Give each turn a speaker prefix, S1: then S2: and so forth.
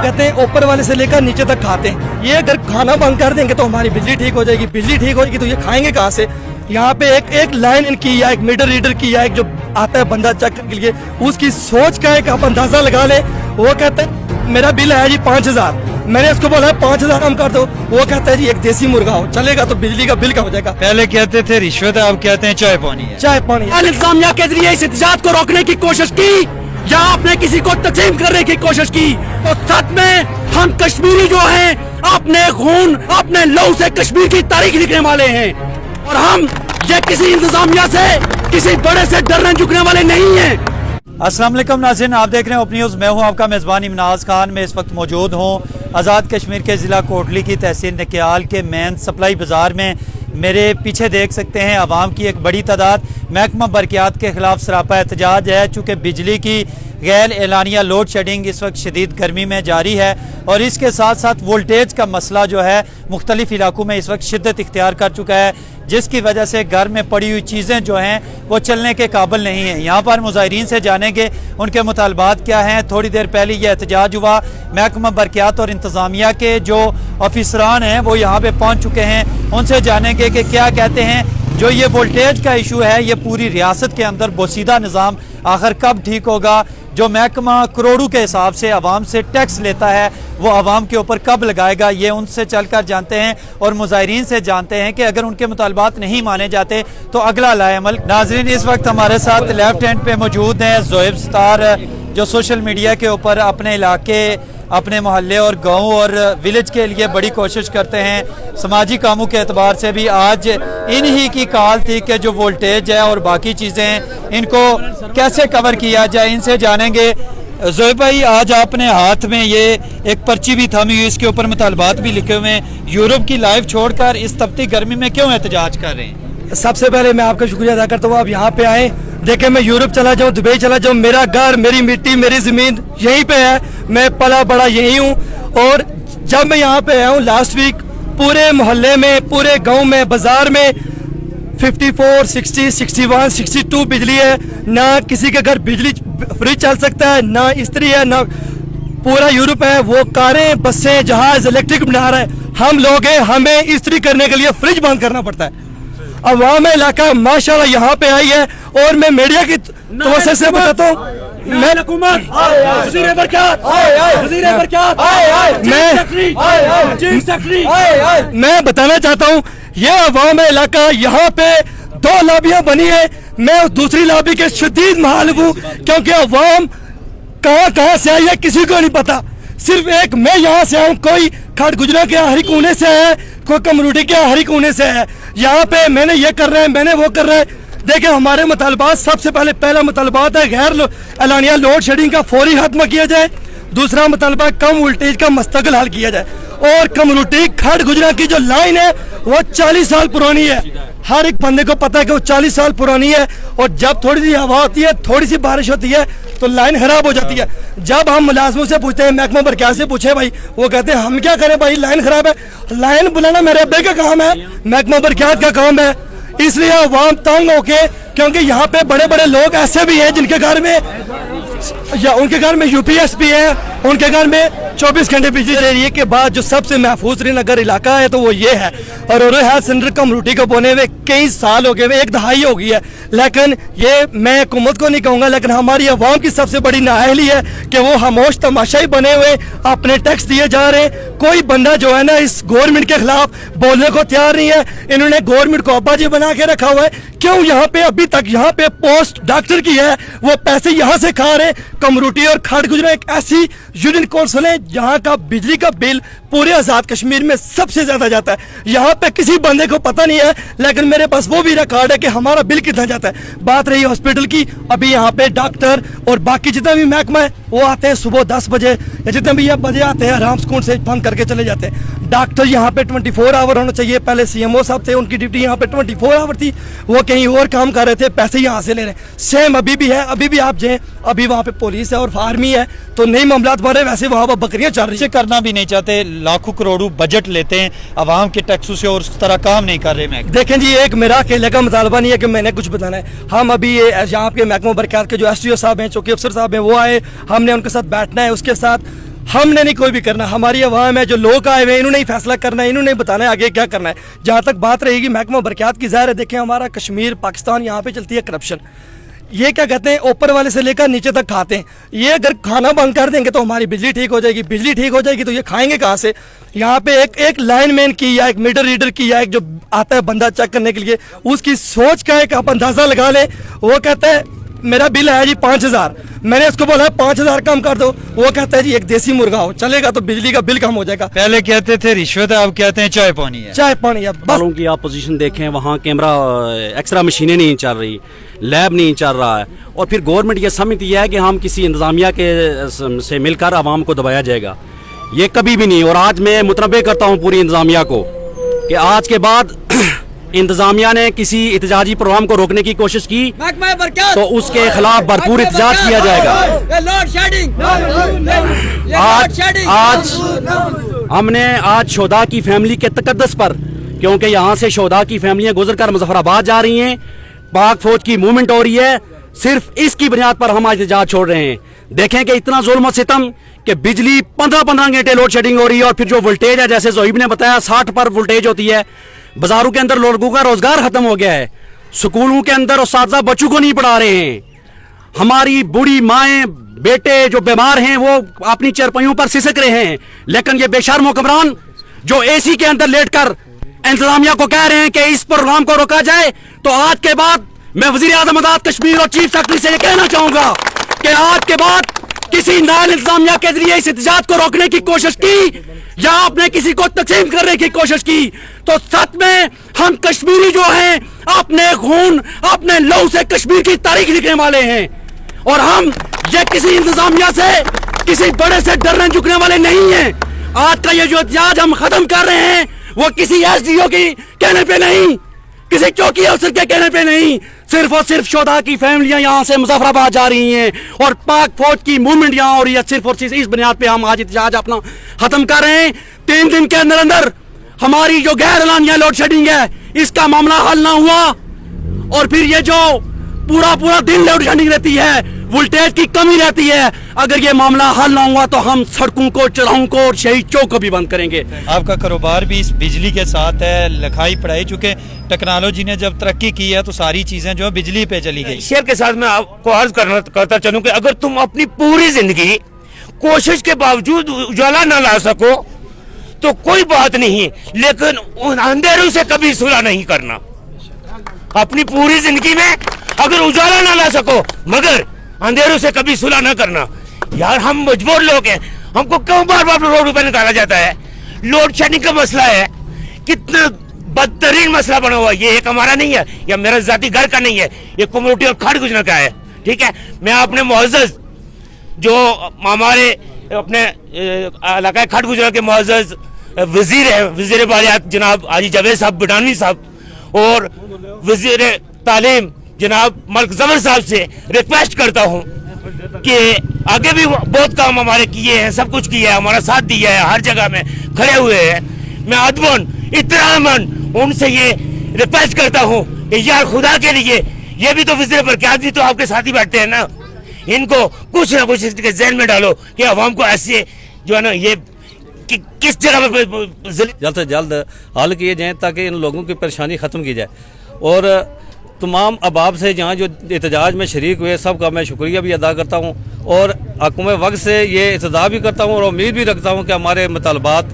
S1: कहते हैं ऊपर वाले से लेकर नीचे तक खाते हैं। ये अगर खाना बंद कर देंगे तो हमारी बिजली ठीक हो जाएगी, बिजली ठीक हो जाएगी तो ये खाएंगे कहाँ से? यहाँ पे एक लाइन इनकी या एक मीटर रीडर की या एक जो आता है बंदा चेक के लिए, उसकी सोच का एक आप अंदाजा लगा ले। वो कहते हैं मेरा बिल है जी 5000, मैंने उसको बोला 5000 कम कर दो, वो कहता है जी एक देसी मुर्गा हो चलेगा तो बिजली का बिल कम हो जाएगा।
S2: पहले कहते थे रिश्वत है, अब कहते हैं चाय पानी है।
S1: चाय पानी
S3: इंतजामिया के जरिए इस एहतजाज को रोकने की कोशिश की या आपने किसी को तस्लीम करने की कोशिश की, तो सच में हम कश्मीरी जो हैं अपने खून अपने लहू से कश्मीर की तारीख लिखने वाले हैं, और हम ये किसी इंतजामिया से किसी बड़े से डरने झुकने वाले नहीं हैं।
S2: अस्सलाम वालेकुम नाज़रीन, आप देख रहे हैं ओपन न्यूज़। मैं हूं आपका मेज़बान इमनाज़ खान। मैं इस वक्त मौजूद हूं आज़ाद कश्मीर के ज़िला कोटली की तहसील नकियाल के मेन सप्लाई बाज़ार में। मेरे पीछे देख सकते हैं आवाम की एक बड़ी तादाद महकमा बरक़ियात के ख़िलाफ़ सरापा एहतजाज है। चूँकि बिजली की गैर एलानिया लोड शेडिंग इस वक्त शदीद गर्मी में जारी है और इसके साथ साथ वोल्टेज का मसला जो है मुख्तलिफ इलाकों में इस वक्त शिद्दत इख्तियार कर चुका है, जिसकी वजह से घर में पड़ी हुई चीज़ें जो हैं वो चलने के काबिल नहीं हैं। यहाँ पर मुजाहिरीन से जानेंगे उनके मुतालबात क्या हैं। थोड़ी देर पहले ये एहतजाज हुआ, महकमा बरक़ियात और इंतज़ामिया के जो ऑफिसरान हैं वो यहाँ पे पहुँच चुके हैं, उनसे जानेंगे कि क्या कहते हैं। जो ये वोल्टेज का इशू है ये पूरी रियासत के अंदर बोसीदा निज़ाम आखिर कब ठीक होगा? जो महकमा करोड़ों के हिसाब से आवाम से टैक्स लेता है वो आवाम के ऊपर कब लगाएगा? ये उनसे चलकर जानते हैं और मुजाहिरीन से जानते हैं कि अगर उनके मुतालबात नहीं माने जाते तो अगला लाएमल। नाजरीन, इस वक्त हमारे साथ लेफ्ट हैंड पे मौजूद हैं ज़ोएब सत्तार, जो सोशल मीडिया के ऊपर अपने इलाके, अपने मोहल्ले और गांव और विलेज के लिए बड़ी कोशिश करते हैं। समाजी कामों के एतबार से भी आज इन्हीं की कॉल थी कि जो वोल्टेज है और बाकी चीज़ें इनको कैसे कवर किया जाए, इनसे जानेंगे। ज़ोएब भाई, आज आपने हाथ में ये एक पर्ची भी थामी हुई, इसके ऊपर मुतालबात भी लिखे हुए हैं। यूरोप की लाइफ छोड़कर इस तपती गर्मी में क्यों एहतजाज कर रहे हैं?
S1: सबसे पहले मैं आपका शुक्रिया अदा करता हूँ, आप यहाँ पे आए। देखे मैं यूरोप चला जाऊँ, दुबई चला जाऊँ, मेरा घर, मेरी मिट्टी, मेरी ज़मीन यहीं पे है, मैं पला बड़ा यहीं हूँ। और जब मैं यहाँ पे आया हूँ लास्ट वीक, पूरे मोहल्ले में, पूरे गांव में, बाजार में 54, 60, 61, 62 बिजली है। ना किसी के घर बिजली फ्रिज चल सकता है, ना इस्त्री है, ना पूरा यूरोप है वो कारें, बसें, जहाज इलेक्ट्रिक बना रहा है। हम लोग हैं, हमें इस्त्री करने के लिए फ्रिज बंद करना पड़ता है। अवाम इलाका माशाल्लाह यहाँ पे आई है और मैं मीडिया की तवज्जो से बताता हूँ, मैं बताना चाहता हूँ ये अवाम इलाका यहाँ पे 2 लॉबियाँ बनी है। मैं उस दूसरी लॉबी के शदीद महालिफ हूँ क्योंकि अवाम कहाँ से आई है किसी को नहीं पता। सिर्फ एक मैं यहाँ से आऊँ, कोई खड़गुजरा के हरी कोने से है, कोई कमरूटी के हरी कोने से है। यहाँ पे मैंने ये कर रहा है, मैंने वो कर रहा है। देखिए हमारे मुतालबात, सबसे पहला मुतालबात है गैर एलानिया लोड शेडिंग का फौरी खात्मा किया जाए। दूसरा मुतालबा कम वोल्टेज का मुस्तकिल हल किया जाए। और कमरूटी खड़गुजरा की जो लाइन है वो 40 साल पुरानी है, हर एक बंदे को पता है कि वो 40 साल पुरानी है। और जब थोड़ी सी हवा होती है, थोड़ी सी बारिश होती है तो लाइन खराब हो जाती है। जब हम मुलाजमों से पूछते हैं, महकमा बरक़ियात से पूछे भाई, वो कहते हैं हम क्या करें भाई, लाइन खराब है। लाइन बुलाना मेरे अब्बे का काम है, महकमा बरक़ियात का काम है। इसलिए अवाम तंग होके, क्योंकि यहाँ पे बड़े बड़े लोग ऐसे भी हैं जिनके घर में या उनके घर में यूपीएस भी है, उनके घर में 24 घंटे बिजली दे रही है। के बाद जो सबसे महफूज तरीन अगर इलाका है तो वो ये है। और हेल्थ सेंटर कमरूटी को बोने हुए कई साल हो गए, 1 दहाई हो गई है। लेकिन ये मैं हुकूमत को नहीं कहूँगा, लेकिन हमारी अवाम की सबसे बड़ी नाअहली है कि वो खामोश तमाशाई बने हुए अपने टैक्स दिए जा रहे हैं। कोई बंदा जो है ना इस गवर्नमेंट के खिलाफ बोलने को तैयार नहीं है। इन्होंने गवर्नमेंट को अब्बा जी बना के रखा हुआ है। क्यों यहाँ पे अभी तक यहाँ पे पोस्ट डॉक्टर की है, वो पैसे यहाँ से खा रहे। कमरूटी और खड़गुजरा एक ऐसी यूनियन कौंसिल है जहाँ का बिजली का बिल पूरे आज़ाद कश्मीर में सबसे ज्यादा जाता है। यहाँ पे किसी बंदे को पता नहीं है, लेकिन मेरे पास वो भी रिकॉर्ड है कि हमारा बिल कितना जाता है। बात रही हॉस्पिटल की, अभी यहाँ पे डॉक्टर और बाकी जितना भी महकमा है वो आते हैं सुबह 10 बजे या जितने भी बजे आते हैं, आराम सुकून से बंद करके चले जाते हैं। डॉक्टर यहाँ पे 24 आवर होना चाहिए। पहले सीएमओ साहब थे, उनकी ड्यूटी यहाँ पे 24 आवर थी, वो कहीं और काम कर रहे थे, पैसे यहाँ से ले रहे हैं। सेम अभी भी है, अभी भी आप जाए, अभी वहाँ पे पुलिस है और आर्मी है, तो नई मामलात बढ़ रहे, वैसे वहाँ पर बकरियाँ चल रही है।
S2: करना भी नहीं चाहते, लाखों करोड़ों बजट लेते हैं आवाम के टैक्सों से और उस तरह काम नहीं कर रहे। मैं
S1: देखें जी, एक मेरा अकेले का मुतालबा नहीं है कि मैंने कुछ बताना है। हम अभी यहाँ के महकमा बरक़ियात के जो SDO साहब हैं, चौकी अफसर साहब हैं, वो आए, हमने उनके साथ बैठना है, उसके साथ हमने नहीं कोई भी करना, हमारी अवाम है, जो लोग आए हुए हैं, इन्होंने ही फैसला करना है, इन्होंने बताना है आगे क्या करना है। जहाँ तक बात रहेगी महकमा बरक़ियात की, ज़ाहिर है देखें हमारा कश्मीर पाकिस्तान, यहाँ पे चलती है करप्शन। ये क्या कहते हैं, ऊपर वाले से लेकर नीचे तक खाते हैं। ये अगर खाना बंद कर देंगे तो हमारी बिजली ठीक हो जाएगी, बिजली ठीक हो जाएगी तो ये खाएंगे कहाँ से। यहाँ पे एक लाइन मैन की या एक मीटर रीडर की या एक जो आता है बंदा चेक करने के लिए, उसकी सोच का एक आप अंदाज़ा लगा लें। वो कहता है मेरा बिल है जी 5000, मैंने उसको बोला 5000 कम कर दो, वो कहता है जी एक देसी मुर्गा हो चलेगा तो बिजली का बिल कम हो जाएगा।
S2: पहले कहते थे रिश्वत है, अब कहते हैं चाय पानी है।
S1: चाय पानी है बस।
S3: वालों की आप पोजीशन देखें, वहाँ कैमरा एक्स्ट्रा मशीनें नहीं चल रही, लैब नहीं चल रहा है, और फिर गवर्नमेंट ये समझती है कि हम किसी इंतजामिया के से मिलकर आवाम को दबाया जाएगा। ये कभी भी नहीं। और आज मैं मुतनबे करता हूँ पूरी इंतजामिया को कि आज के बाद इंतजामिया ने किसी एहतजाजी प्रोग्राम को रोकने की कोशिश की तो उसके खिलाफ भरपूर एहतजाज किया जाएगा। आज हमने शोदा की फैमिली के तकद्दस पर, क्योंकि यहाँ से शोदा की फैमिलियां गुजरकर मुजफ्फराबाद जा रही हैं, पाक फौज की मूवमेंट हो रही है, सिर्फ इसकी बुनियाद पर हम आज एहतजाज छोड़ रहे हैं। देखें कि इतना जुल्म और सितम कि बिजली 15-15 घंटे लोड शेडिंग हो रही है, और फिर जो वोल्टेज है, जैसे जोहिब ने बताया 60 पर वोल्टेज होती है। बाजारों के अंदर लोगों का रोजगार खत्म हो गया है, स्कूलों के अंदर उस्ताद बच्चों को नहीं पढ़ा रहे हैं। हमारी बूढ़ी माएं बेटे जो बीमार हैं वो अपनी चरपाइयों पर सिसक रहे हैं, लेकिन ये बेशर्म हुक्मरान जो एसी के अंदर लेटकर इंतजामिया को कह रहे हैं कि इस प्रोग्राम को रोका जाए। तो आज के बाद मैं वजीर आज़म आज़ाद कश्मीर और चीफ सेक्रेटरी से ये कहना चाहूंगा कि आज के बाद किसी नायल इंतजामिया के जरिए इस एहतजाज को रोकने की कोशिश की या आपने किसी को तकसीम करने की कोशिश की तो सच में हम कश्मीरी जो हैं अपने खून अपने लहू से कश्मीर की तारीख लिखने वाले हैं। और हम ये किसी इंतजामिया से किसी बड़े से डरने झुकने वाले नहीं हैं। आज का ये जो एहतजाज हम खत्म कर रहे हैं वो किसी एसडीओ की कहने पे नहीं, किसी चौकी अफसर के कहने पे नहीं, सिर्फ और सिर्फ शोधा की फैमिलियां यहाँ से मुजफ्फराबाद जा रही हैं और पाक फौज की मूवमेंट यहाँ हो रही है। सिर्फ और सिर्फ इस बुनियाद पे हम आज एहतजाज अपना खत्म कर रहे हैं। 3 दिन के अंदर अंदर हमारी जो गैर एलानिया लोड शेडिंग है इसका मामला हल ना हुआ और फिर ये जो पूरा दिन लोड शेडिंग रहती है, वोल्टेज की कमी रहती है, अगर ये मामला हल ना हुआ तो हम सड़कों को, चौराहों को और शहीद चौक को भी बंद करेंगे।
S2: आपका कारोबार भी इस बिजली के साथ है, लिखाई पढ़ाई, चूंकि टेक्नोलॉजी ने जब तरक्की की है तो सारी चीजें जो है बिजली पे चली गई।
S4: शेयर के साथ मैं आपको अर्ज करता चलूं कि अगर तुम अपनी पूरी जिंदगी कोशिश के बावजूद उजाला न ला सको तो कोई बात नहीं, लेकिन उन अंधेरों से कभी सुलह नहीं करना। अपनी पूरी जिंदगी में अगर उजाला ना ला सको मगर अंधेरों से कभी सुलह न करना। यार हम मजबूर लोग हैं, हमको क्यों बार बार रोड पर निकाला जाता है? लोड शेडिंग का मसला है, कितना बदतरीन मसला बना हुआ। ये एक हमारा नहीं है, या मेरा जाति घर का नहीं है, ये कम्युनिटी और खड़ गुजर का है। ठीक है, मैं अपने मुअज़्ज़ज़ जो हमारे अपने इलाका खड़ गुजर के मुअज़्ज़ज़ वजीर है, वजीर बालियात जनाब हाजी जावेद साहब बिडानवी साहब और वजीर तालीम जनाब मलिक ज़फ़र साहब से रिक्वेस्ट करता हूँ कि आगे भी बहुत काम हमारे किए हैं, सब कुछ किया है, हमारा साथ दिया है, हर जगह में खड़े हुए हैं। मैं अदबन इत्तरामन उनसे ये रिक्वेस्ट करता हूँ कि यार खुदा के लिए ये भी तो वज़ीर बरक़ियात भी तो आपके साथ ही बैठते हैं ना, इनको कुछ ना कुछ इसके ज़हन में डालो कि अवाम को ऐसे जो है ना ये किस जगह पे
S5: जल्द से जल्द हल किए जाएँ ताकि इन लोगों की परेशानी ख़त्म की जाए। और तमाम अहबाब से जहाँ जो एहतजाज में शरीक हुए सबका मैं शुक्रिया भी अदा करता हूँ और हुकूमत वक्त से ये इत्तदा भी करता हूँ और उम्मीद भी रखता हूँ कि हमारे मुतालबात